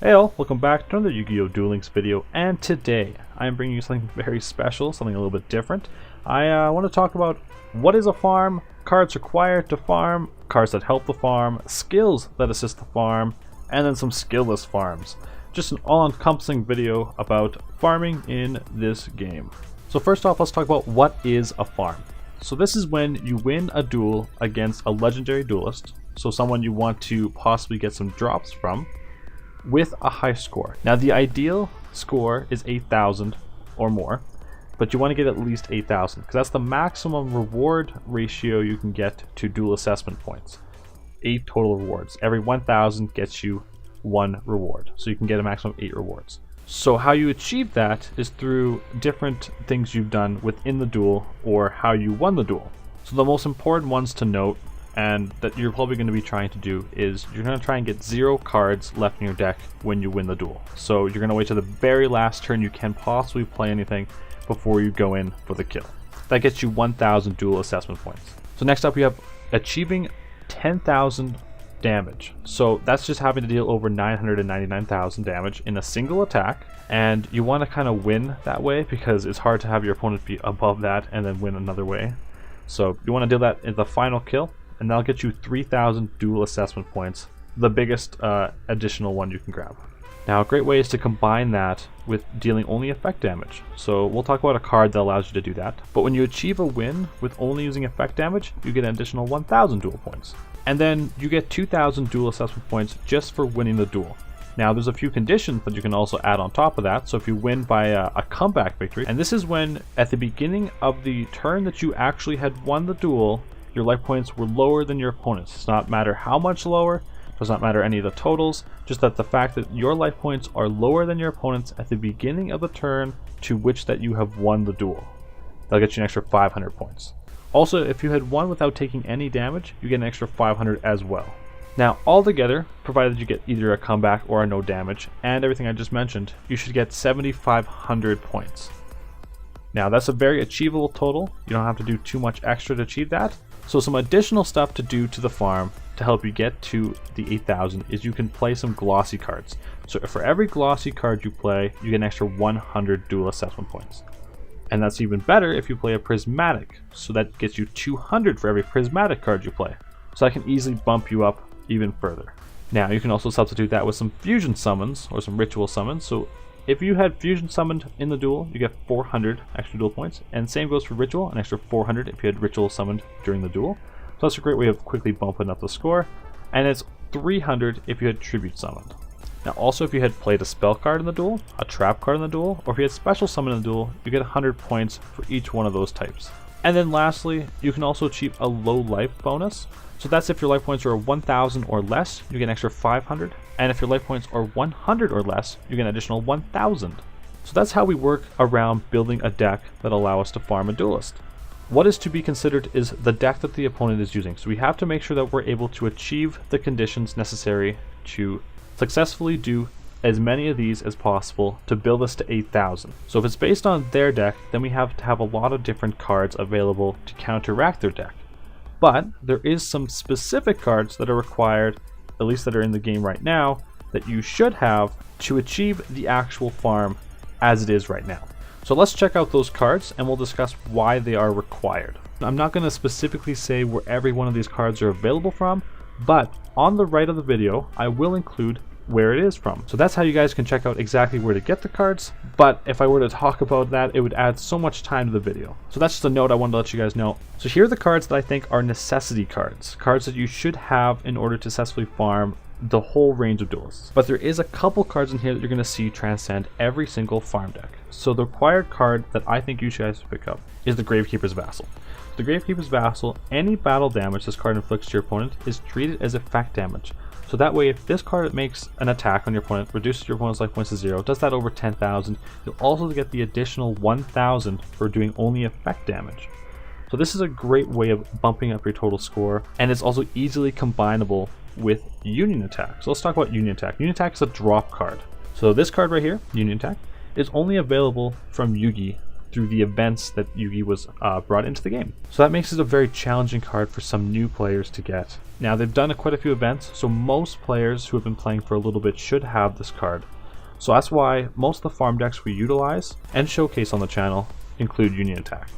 Hey all, welcome back to another Yu-Gi-Oh! Duel Links video, and today I am bringing you something very special, something a little bit different. I want to talk about what is a farm, cards required to farm, cards that help the farm, skills that assist the farm, and then some skillless farms. Just an all-encompassing video about farming in this game. So first off, let's talk about what is a farm. So this is when you win a duel against a legendary duelist, so someone you want to possibly get some drops from, with a high score. Now the ideal score is 8,000 or more, but you want to get at least 8,000 because that's the maximum reward ratio you can get to duel assessment points. 8 total rewards. Every 1,000 gets you 1 reward, so you can get a maximum of 8 rewards. So how you achieve that is through different things you've done within the duel or how you won the duel. So the most important ones to note, and that you're probably going to be trying to do, is you're going to try and get 0 cards left in your deck when you win the duel. So you're going to wait to the very last turn you can possibly play anything before you go in for the kill. That gets you 1,000 duel assessment points. So next up we have achieving 10,000 damage. So that's just having to deal over 999,000 damage in a single attack, and you want to kind of win that way because it's hard to have your opponent be above that and then win another way. So you want to deal that in the final kill, and that'll get you 3,000 duel assessment points, the biggest additional one you can grab. Now a great way is to combine that with dealing only effect damage. So we'll talk about a card that allows you to do that. But when you achieve a win with only using effect damage, you get an additional 1,000 duel points. And then you get 2,000 duel assessment points just for winning the duel. Now there's a few conditions that you can also add on top of that. So if you win by a comeback victory, and this is when at the beginning of the turn that you actually had won the duel, your life points were lower than your opponent's. It does not matter how much lower, does not matter any of the totals, just that the fact that your life points are lower than your opponent's at the beginning of the turn to which that you have won the duel. That'll get you an extra 500 points. Also, if you had won without taking any damage, you get an extra 500 as well. Now, altogether, provided you get either a comeback or a no damage, and everything I just mentioned, you should get 7,500 points. Now, that's a very achievable total. You don't have to do too much extra to achieve that. So some additional stuff to do to the farm to help you get to the 8,000 is you can play some glossy cards. So for every glossy card you play, you get an extra 100 duel assessment points. And that's even better if you play a prismatic. So that gets you 200 for every prismatic card you play. So that can easily bump you up even further. Now you can also substitute that with some fusion summons or some ritual summons. So if you had fusion summoned in the duel, you get 400 extra duel points, and same goes for ritual, an extra 400 if you had ritual summoned during the duel. So that's a great way of quickly bumping up the score, and it's 300 if you had tribute summoned. Now also, if you had played a spell card in the duel, a trap card in the duel, or if you had special summon in the duel, you get 100 points for each one of those types. And then lastly, you can also achieve a low life bonus. So that's if your life points are 1,000 or less, you get an extra 500. And if your life points are 100 or less, you get an additional 1,000. So that's how we work around building a deck that allow us to farm a duelist. What is to be considered is the deck that the opponent is using. So we have to make sure that we're able to achieve the conditions necessary to successfully do as many of these as possible to build us to 8,000. So if it's based on their deck, then we have to have a lot of different cards available to counteract their deck. But there is some specific cards that are required, at least that are in the game right now, that you should have to achieve the actual farm as it is right now. So let's check out those cards and we'll discuss why they are required. I'm not going to specifically say where every one of these cards are available from, but on the right of the video I will include where it is from. So that's how you guys can check out exactly where to get the cards, but if I were to talk about that, it would add so much time to the video. So that's just a note I wanted to let you guys know. So here are the cards that I think are necessity cards, cards that you should have in order to successfully farm the whole range of duelists. But there is a couple cards in here that you're going to see transcend every single farm deck. So the required card that I think you guys should pick up is the Gravekeeper's Vassal. The Gravekeeper's Vassal, any battle damage this card inflicts to your opponent is treated as effect damage. So that way, if this card makes an attack on your opponent, reduces your opponent's life points to 0, does that over 10,000, you'll also get the additional 1,000 for doing only effect damage. So this is a great way of bumping up your total score, and it's also easily combinable with Union Attack. So let's talk about Union Attack. Union Attack is a drop card. So this card right here, Union Attack, is only available from Yugi through the events that Yugi was brought into the game. So that makes it a very challenging card for some new players to get. Now they've done quite a few events, so most players who have been playing for a little bit should have this card. So that's why most of the farm decks we utilize and showcase on the channel include Union Attack,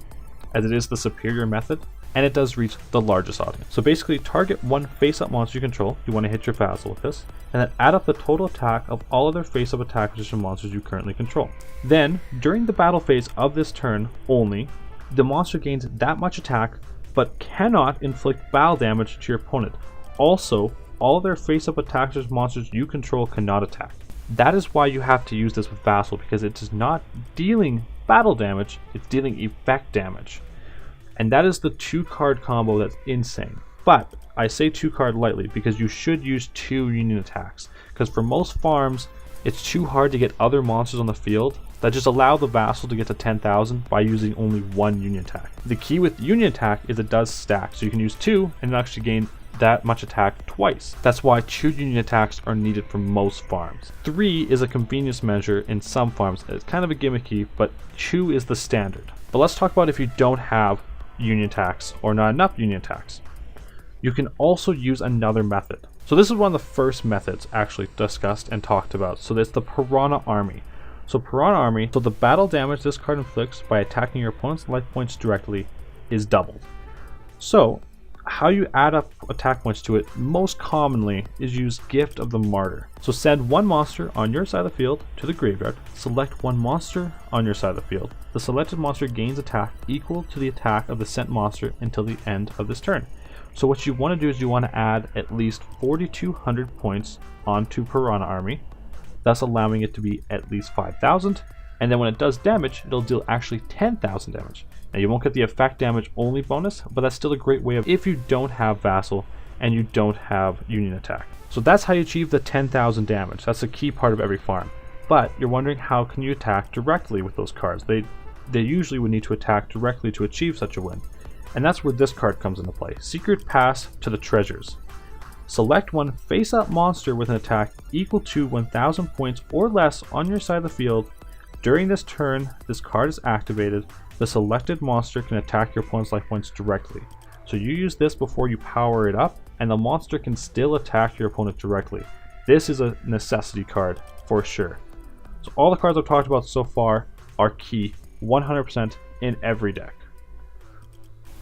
as it is the superior method and it does reach the largest audience. So basically target one face-up monster you control, you want to hit your vassal with this, and then add up the total attack of all other face-up attack position monsters you currently control. Then, during the battle phase of this turn only, the monster gains that much attack but cannot inflict battle damage to your opponent. Also, all their face-up attack position monsters you control cannot attack. That is why you have to use this with Vassal, because it is not dealing battle damage, it's dealing effect damage. And that is the 2-card combo that's insane. But I say 2-card lightly because you should use 2 Union attacks, because for most farms it's too hard to get other monsters on the field that just allow the Vassal to get to 10,000 by using only 1 Union attack. The key with Union attack is it does stack, so you can use 2 and actually gain that much attack twice. That's why 2 Union attacks are needed for most farms. 3 is a convenience measure in some farms. It's kind of a gimmicky, but 2 is the standard. But let's talk about if you don't have Union attacks or not enough Union attacks. You can also use another method. So this is one of the first methods actually discussed and talked about. So it's the Piranha Army. So Piranha Army, so the battle damage this card inflicts by attacking your opponent's life points directly is doubled. So how you add up attack points to it most commonly is use Gift of the Martyr. So send one monster on your side of the field to the graveyard, select one monster on your side of the field. The selected monster gains attack equal to the attack of the sent monster until the end of this turn. So what you want to do is you want to add at least 4,200 points onto Piranha Army, thus allowing it to be at least 5,000, and then when it does damage, it'll deal actually 10,000 damage. Now you won't get the effect damage only bonus, but that's still a great way of if you don't have Vassal and you don't have Union attack. So that's how you achieve the 10,000 damage. That's a key part of every farm. But you're wondering, how can you attack directly with those cards? They usually would need to attack directly to achieve such a win. And that's where this card comes into play. Secret Pass to the Treasures. Select one face-up monster with an attack equal to 1,000 points or less on your side of the field. During this turn, this card is activated. The selected monster can attack your opponent's life points directly. So you use this before you power it up, and the monster can still attack your opponent directly. This is a necessity card for sure. So all the cards I've talked about so far are key 100% in every deck.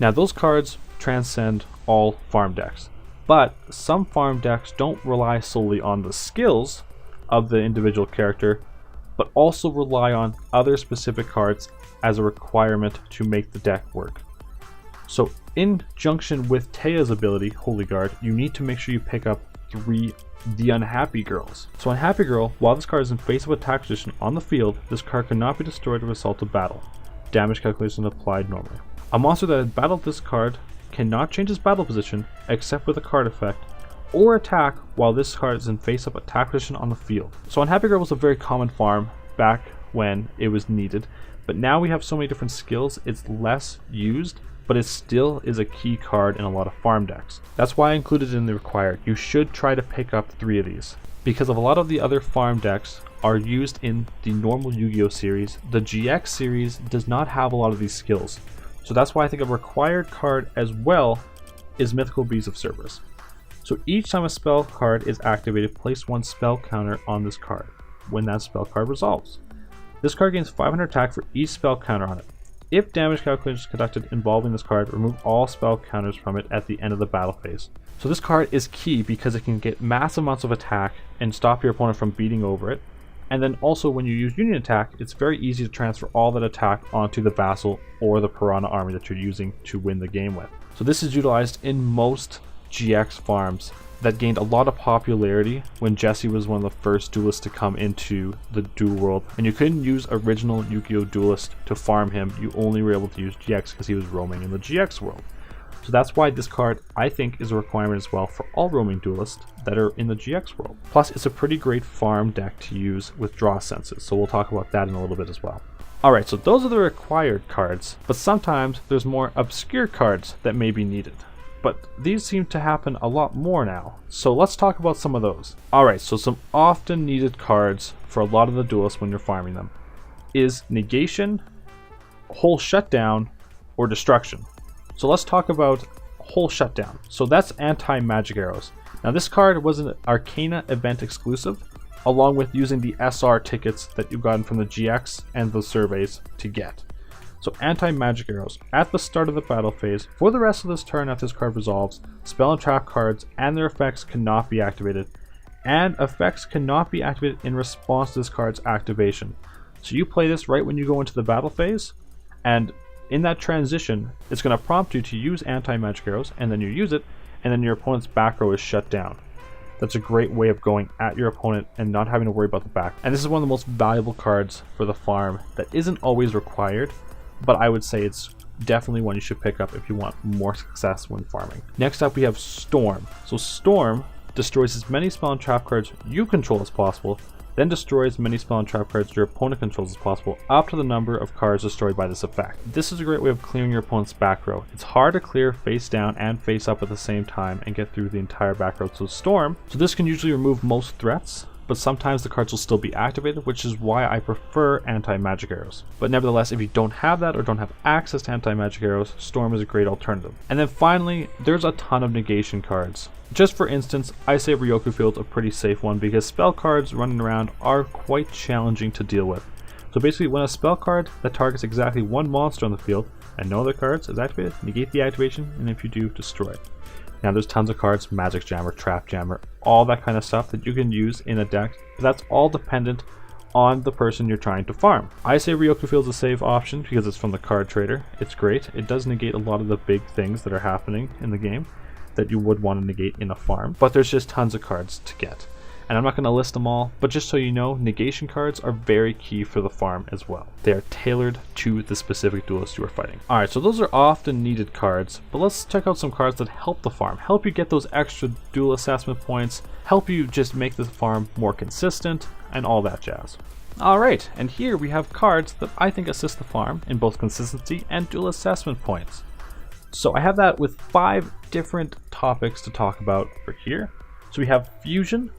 Now those cards transcend all farm decks, but some farm decks don't rely solely on the skills of the individual character, but also rely on other specific cards as a requirement to make the deck work. So in conjunction with Tea's ability, Holy Guard, you need to make sure you pick up 3 The Unhappy Girls. So Unhappy Girl, while this card is in face-up attack position on the field, this card cannot be destroyed as a result of battle. Damage calculation applied normally. A monster that had battled this card cannot change its battle position except with a card effect, or attack while this card is in face-up attack position on the field. So Unhappy Girl was a very common farm back when it was needed, but now we have so many different skills, it's less used, but it still is a key card in a lot of farm decks. That's why I included it in the required. You should try to pick up 3 of these, because of a lot of the other farm decks are used in the normal Yu-Gi-Oh series. The GX series does not have a lot of these skills, so that's why I think a required card as well is Mythical Beads of Cerberus. So each time a spell card is activated, place 1 spell counter on this card when that spell card resolves. This card gains 500 attack for each spell counter on it. If damage calculation is conducted involving this card, remove all spell counters from it at the end of the battle phase. So this card is key because it can get massive amounts of attack and stop your opponent from beating over it. And then also when you use Union attack, it's very easy to transfer all that attack onto the Vassal or the Piranha Army that you're using to win the game with. So this is utilized in most GX farms that gained a lot of popularity when Jesse was one of the first duelists to come into the duel world, and you couldn't use original Yu-Gi-Oh duelist to farm him. You only were able to use GX because he was roaming in the GX world. So that's why this card, I think, is a requirement as well for all roaming duelists that are in the GX world. Plus, it's a pretty great farm deck to use with draw senses, so we'll talk about that in a little bit as well. Alright, so those are the required cards, but sometimes there's more obscure cards that may be needed. But these seem to happen a lot more now, so let's talk about some of those. Alright, so some often needed cards for a lot of the duelists when you're farming them is Negation Whole Shutdown or Destruction. So let's talk about Whole Shutdown. So that's anti-magic arrows. Now this card was an Arcana event exclusive, along with using the SR tickets that you've gotten from the GX and the surveys to get. So anti-magic arrows. At the start of the battle phase, for the rest of this turn after this card resolves, spell and trap cards and their effects cannot be activated, and effects cannot be activated in response to this card's activation. So you play this right when you go into the battle phase, and in that transition, it's going to prompt you to use anti-magic arrows, and then you use it, and then your opponent's back row is shut down. That's a great way of going at your opponent and not having to worry about the back. And this is one of the most valuable cards for the farm that isn't always required, but I would say it's definitely one you should pick up if you want more success when farming. Next up we have Storm. So Storm destroys as many spell and trap cards you control as possible, then destroys as many spell and trap cards your opponent controls as possible, up to the number of cards destroyed by this effect. This is a great way of clearing your opponent's back row. It's hard to clear face down and face up at the same time and get through the entire back row. So Storm, so this can usually remove most threats, but sometimes the cards will still be activated, which is why I prefer anti-magic arrows. But nevertheless, if you don't have that or don't have access to anti-magic arrows, Storm is a great alternative. And then finally, there's a ton of negation cards. Just for instance, I say Ryoku Field's a pretty safe one because spell cards running around are quite challenging to deal with. So basically, when a spell card that targets exactly one monster on the field and no other cards is activated, negate the activation, and if you do, destroy it. Now there's tons of cards, Magic Jammer, Trap Jammer, all that kind of stuff that you can use in a deck, but that's all dependent on the person you're trying to farm. I say Ryoku Field's a safe option because it's from the card trader. It's great. It does negate a lot of the big things that are happening in the game that you would want to negate in a farm, but there's just tons of cards to get. And I'm not going to list them all, but just so you know, negation cards are very key for the farm as well. They are tailored to the specific duelist you are fighting. Alright, so those are often needed cards, but let's check out some cards that help the farm, help you get those extra duel assessment points, help you just make the farm more consistent, and all that jazz. Alright, and here we have cards that I think assist the farm in both consistency and duel assessment points. So I have that with 5 different topics to talk about for here. So we have Fusion,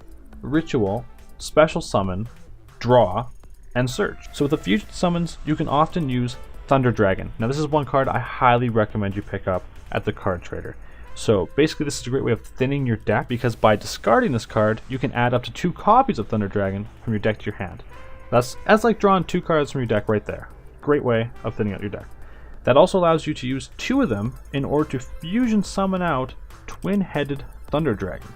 Ritual, Special Summon, Draw, and Search. So with the Fusion summons, you can often use Thunder Dragon. Now this is one card I highly recommend you pick up at the card trader. So basically this is a great way of thinning your deck because by discarding this card, you can add up to 2 copies of Thunder Dragon from your deck to your hand. That's like drawing 2 cards from your deck right there. Great way of thinning out your deck. That also allows you to use 2 of them in order to Fusion summon out Twin-Headed Thunder Dragon.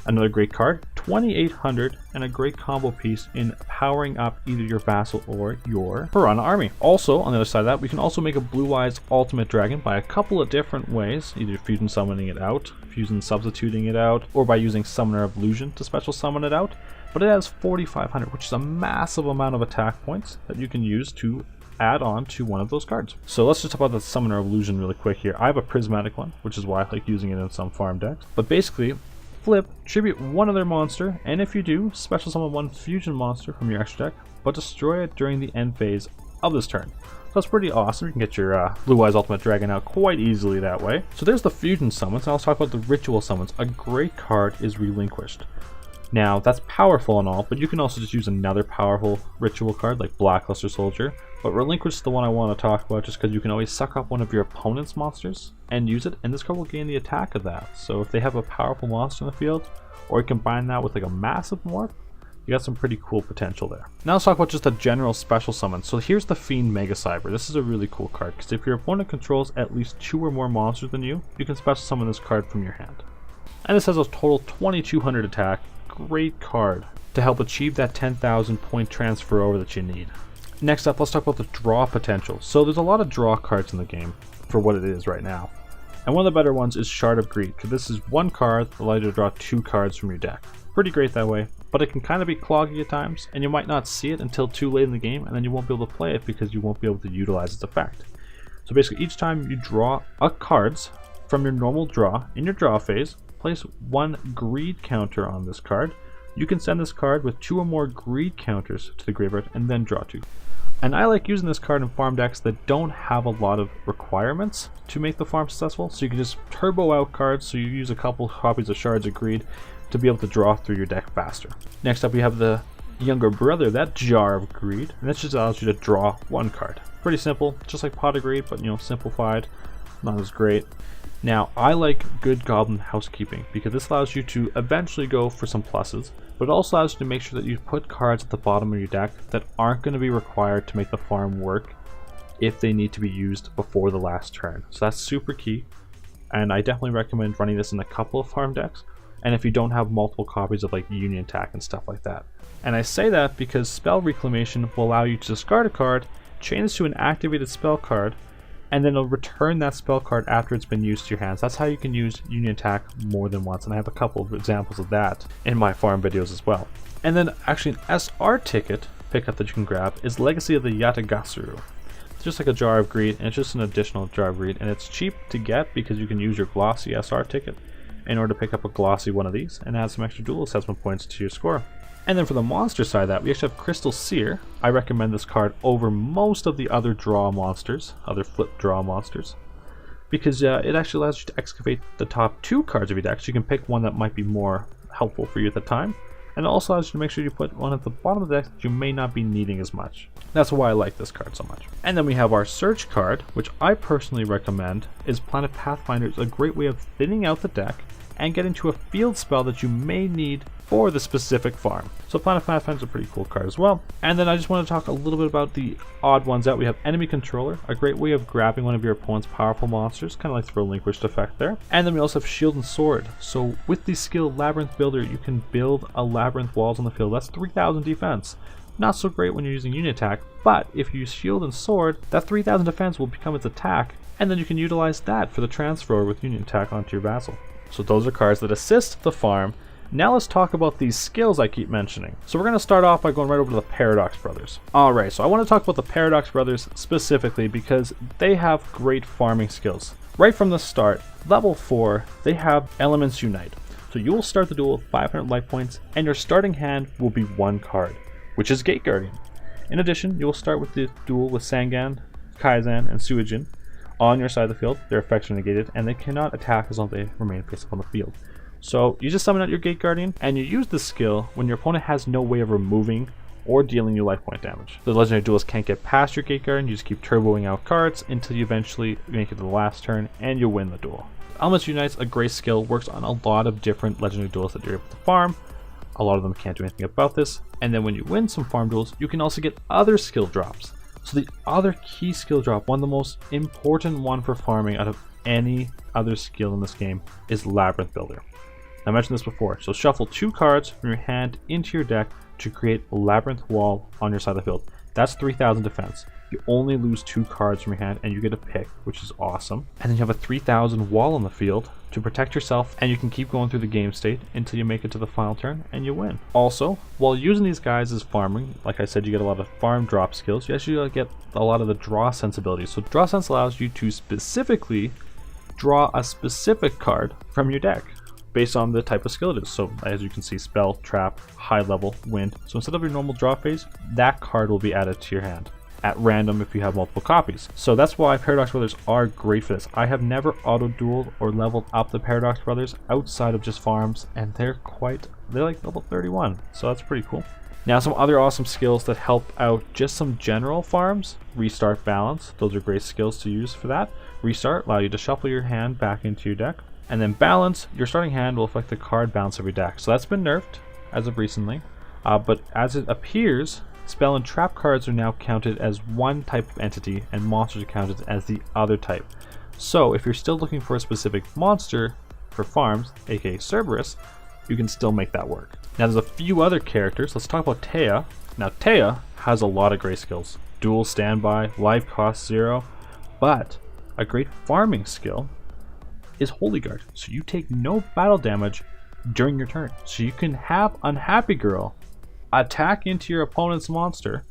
Another great card, 2800, and a great combo piece in powering up either your vassal or your Piranha army. Also, on the other side of that, we can also make a Blue Eyes Ultimate Dragon by a couple of different ways, either Fusion summoning it out, Fusion substituting it out, or by using Summoner of Illusion to special summon it out. But it has 4500, which is a massive amount of attack points that you can use to add on to one of those cards. So let's just talk about the Summoner of Illusion really quick here. I have a prismatic one, which is why I like using it in some farm decks. But basically, flip, tribute one other monster, and if you do, special summon one fusion monster from your extra deck, but destroy it during the end phase of this turn. So that's pretty awesome. You can get your Blue Eyes Ultimate Dragon out quite easily that way. So there's the fusion summons. Now let's talk about the ritual summons. A great card is Relinquished. Now that's powerful and all, but you can also just use another powerful ritual card like Blackluster Soldier. But Relinquish is the one I want to talk about just because you can always suck up one of your opponent's monsters and use it, and this card will gain the attack of that. So if they have a powerful monster in the field, or you combine that with like a massive morph, you got some pretty cool potential there. Now let's talk about just a general special summon. So here's the Fiend Mega Cyber. This is a really cool card because if your opponent controls at least 2 or more monsters than you, you can special summon this card from your hand. And this has a total 2200 attack. Great card to help achieve that 10,000 point transfer over that you need. Next up, let's talk about the draw potential. So there's a lot of draw cards in the game for what it is right now. And one of the better ones is Shard of Greed, because this is one card that allows you to draw 2 cards from your deck. Pretty great that way, but it can kind of be cloggy at times, and you might not see it until too late in the game, and then you won't be able to play it because you won't be able to utilize its effect. So basically, each time you draw cards from your normal draw in your draw phase, place 1 greed counter on this card. You can send this card with 2 or more greed counters to the graveyard and then draw 2. And I like using this card in farm decks that don't have a lot of requirements to make the farm successful, so you can just turbo out cards, so you use a couple copies of Shards of Greed to be able to draw through your deck faster. Next up we have the younger brother, that Jar of Greed, and this just allows you to draw one card. Pretty simple, just like Pot of Greed, but simplified, not as great. Now, I like good Goblin Housekeeping because this allows you to eventually go for some pluses, but it also allows you to make sure that you put cards at the bottom of your deck that aren't going to be required to make the farm work if they need to be used before the last turn. So that's super key, and I definitely recommend running this in a couple of farm decks, and if you don't have multiple copies of like Union Attack and stuff like that. And I say that because Spell Reclamation will allow you to discard a card, change this to an activated spell card, and then it'll return that spell card after it's been used to your hands. That's how you can use Union Attack more than once, and I have a couple of examples of that in my farm videos as well. And then actually an SR ticket pickup that you can grab is Legacy of the Yatagarasu. It's just like a Jar of Greed, and it's just an additional Jar of Greed, and it's cheap to get because you can use your glossy SR ticket in order to pick up a glossy one of these and add some extra duel assessment points to your score. And then for the monster side of that, we actually have Crystal Seer. I recommend this card over most of the other draw monsters, other flip draw monsters, because it actually allows you to excavate the top 2 cards of your deck, so you can pick one that might be more helpful for you at the time, and it also allows you to make sure you put one at the bottom of the deck that you may not be needing as much. That's why I like this card so much. And then we have our Search card, which I personally recommend is Planet Pathfinder. It's a great way of thinning out the deck and getting to a field spell that you may need for the specific farm. So Planet Pathfinder is a pretty cool card as well. And then I just want to talk a little bit about the odd ones out. We have Enemy Controller, a great way of grabbing one of your opponent's powerful monsters, kind of like the Relinquished effect there. And then we also have Shield and Sword. So with the skill Labyrinth Builder, you can build a Labyrinth Walls on the field. That's 3,000 defense. Not so great when you're using Union Attack, but if you use Shield and Sword, that 3,000 defense will become its attack, and then you can utilize that for the transfer with Union Attack onto your vassal. So those are cards that assist the farm. Now let's talk about these skills I keep mentioning. So we're going to start off by going right over to the Paradox Brothers. Alright, so I want to talk about the Paradox Brothers specifically because they have great farming skills. Right from the start, level 4, they have Elements Unite. So you will start the duel with 500 life points, and your starting hand will be 1 card, which is Gate Guardian. In addition, you will start with the duel with Sangan, Kaizan, and Suijin. On your side of the field, their effects are negated, and they cannot attack as long as they remain face up on the field. So you just summon out your Gate Guardian, and you use this skill when your opponent has no way of removing or dealing you life point damage. The legendary duelist can't get past your Gate Guardian, you just keep turboing out cards until you eventually make it to the last turn, and you win the duel. Elements Unite's a great skill, works on a lot of different legendary duelists that you're able to farm. A lot of them can't do anything about this, and then when you win some farm duels, you can also get other skill drops. So the other key skill drop, one of the most important one for farming out of any other skill in this game, is Labyrinth Builder. I mentioned this before, so shuffle 2 cards from your hand into your deck to create a Labyrinth Wall on your side of the field. That's 3,000 defense. You only lose 2 cards from your hand and you get a pick, which is awesome. And then you have a 3,000 wall on the field to protect yourself, and you can keep going through the game state until you make it to the final turn and you win. Also, while using these guys as farming, like I said, you get a lot of farm drop skills. You actually get a lot of the draw sense abilities. So draw sense allows you to specifically draw a specific card from your deck based on the type of skill it is. So as you can see, spell, trap, high level, wind. So instead of your normal draw phase, that card will be added to your hand at random if you have multiple copies. So that's why Paradox Brothers are great for this. I have never auto-dueled or leveled up the Paradox Brothers outside of just farms, and they're like level 31, so that's pretty cool. Now some other awesome skills that help out just some general farms. Restart, Balance, those are great skills to use for that. Restart, allow you to shuffle your hand back into your deck. And then Balance, your starting hand will affect the card balance of your deck. So that's been nerfed as of recently, but as it appears, spell and trap cards are now counted as one type of entity, and monsters are counted as the other type. So if you're still looking for a specific monster for farms, aka Cerberus, you can still make that work. Now there's a few other characters. Let's talk about Taya. Now Taya has a lot of great skills. Duel, Standby, Life Cost 0, but a great farming skill is Holy Guard. So you take no battle damage during your turn. So you can have Unhappy Girl attack into your opponent's monster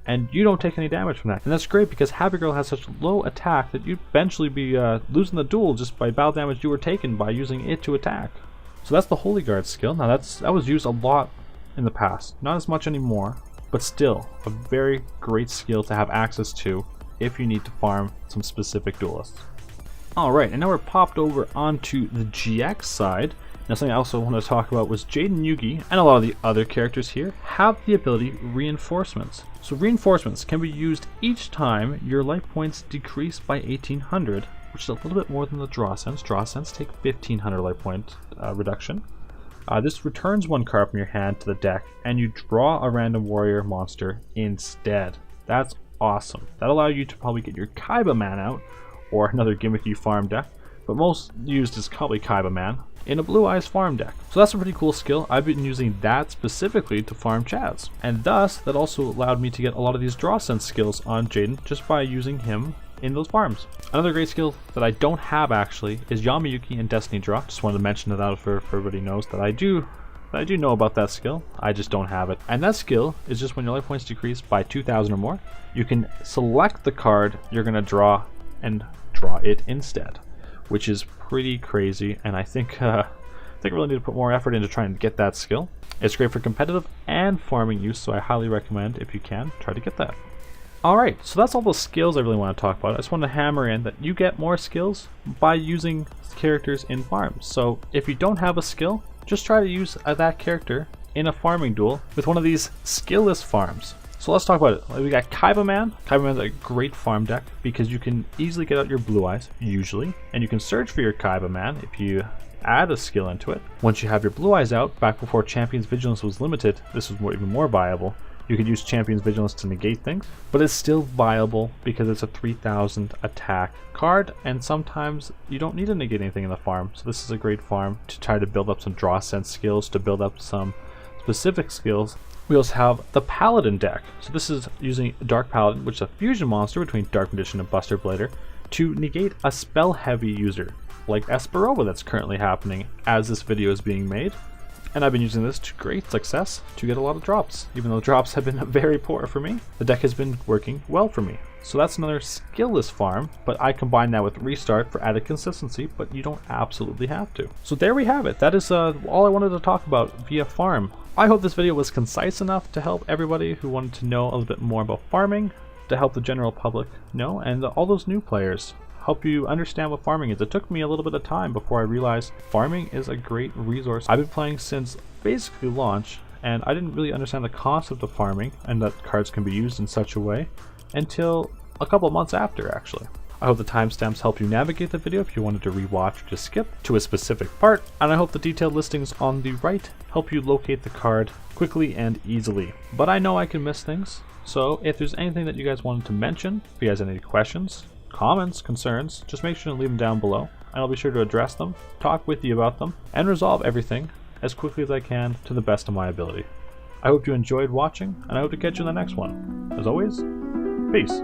and you don't take any damage from that. And that's great because Happy Girl has such low attack that you'd eventually be losing the duel just by battle damage you were taken by using it to attack. So that's the Holy Guard skill. Now that was used a lot in the past, not as much anymore, but still a very great skill to have access to if you need to farm some specific duelists. Alright, and now we're popped over onto the GX side, Now something I also want to talk about was Jade and Yugi, and a lot of the other characters here, have the ability Reinforcements. So Reinforcements can be used each time your life points decrease by 1800, which is a little bit more than the Draw Sense. Draw Sense take 1500 life point reduction. This returns one card from your hand to the deck, and you draw a random warrior monster instead. That's awesome. That'll allow you to probably get your Kaiba Man out, or another gimmicky farm deck, but most used is probably Kaiba Man, in a Blue Eyes farm deck. So that's a pretty cool skill. I've been using that specifically to farm Chaz, and thus that also allowed me to get a lot of these Draw Sense skills on Jaden just by using him in those farms. Another great skill that I don't have actually is Yamayuki and Destiny Draw. Just wanted to mention that out for everybody knows that I do know about that skill. I just don't have it. And that skill is just when your life points decrease by 2,000 or more, you can select the card you're going to draw and draw it instead, which is pretty crazy. And I think I really need to put more effort into trying to get that skill. It's great for competitive and farming use, so I highly recommend, if you can, try to get that. Alright, so that's all the skills I really want to talk about. I just want to hammer in that you get more skills by using characters in farms. So if you don't have a skill, just try to use that character in a farming duel with one of these skillless farms. So let's talk about it. We got Kaiba Man. Kaiba Man's a great farm deck because you can easily get out your Blue Eyes, usually, and you can search for your Kaiba Man if you add a skill into it. Once you have your Blue Eyes out, back before Champion's Vigilance was limited, this was even more viable. You could use Champion's Vigilance to negate things, but it's still viable because it's a 3000 attack card, and sometimes you don't need to negate anything in the farm. So this is a great farm to try to build up some Draw Sense skills, to build up some specific skills. We also have the Paladin deck. So this is using Dark Paladin, which is a fusion monster between Dark Magician and Buster Blader, to negate a spell heavy user, like Esperova that's currently happening as this video is being made. And I've been using this to great success to get a lot of drops. Even though drops have been very poor for me, the deck has been working well for me. So that's another skillless farm, but I combine that with Restart for added consistency, but you don't absolutely have to. So there we have it. That is all I wanted to talk about via farm. I hope this video was concise enough to help everybody who wanted to know a little bit more about farming, to help the general public know, and all those new players. Help you understand what farming is. It took me a little bit of time before I realized farming is a great resource. I've been playing since basically launch, and I didn't really understand the concept of farming and that cards can be used in such a way until a couple months after, actually. I hope the timestamps help you navigate the video if you wanted to rewatch or just skip to a specific part, and I hope the detailed listings on the right help you locate the card quickly and easily. But I know I can miss things, so if there's anything that you guys wanted to mention, if you guys have any questions, comments, concerns, just make sure to leave them down below, and I'll be sure to address them, talk with you about them, and resolve everything as quickly as I can to the best of my ability. I hope you enjoyed watching, and I hope to catch you in the next one. As always, peace.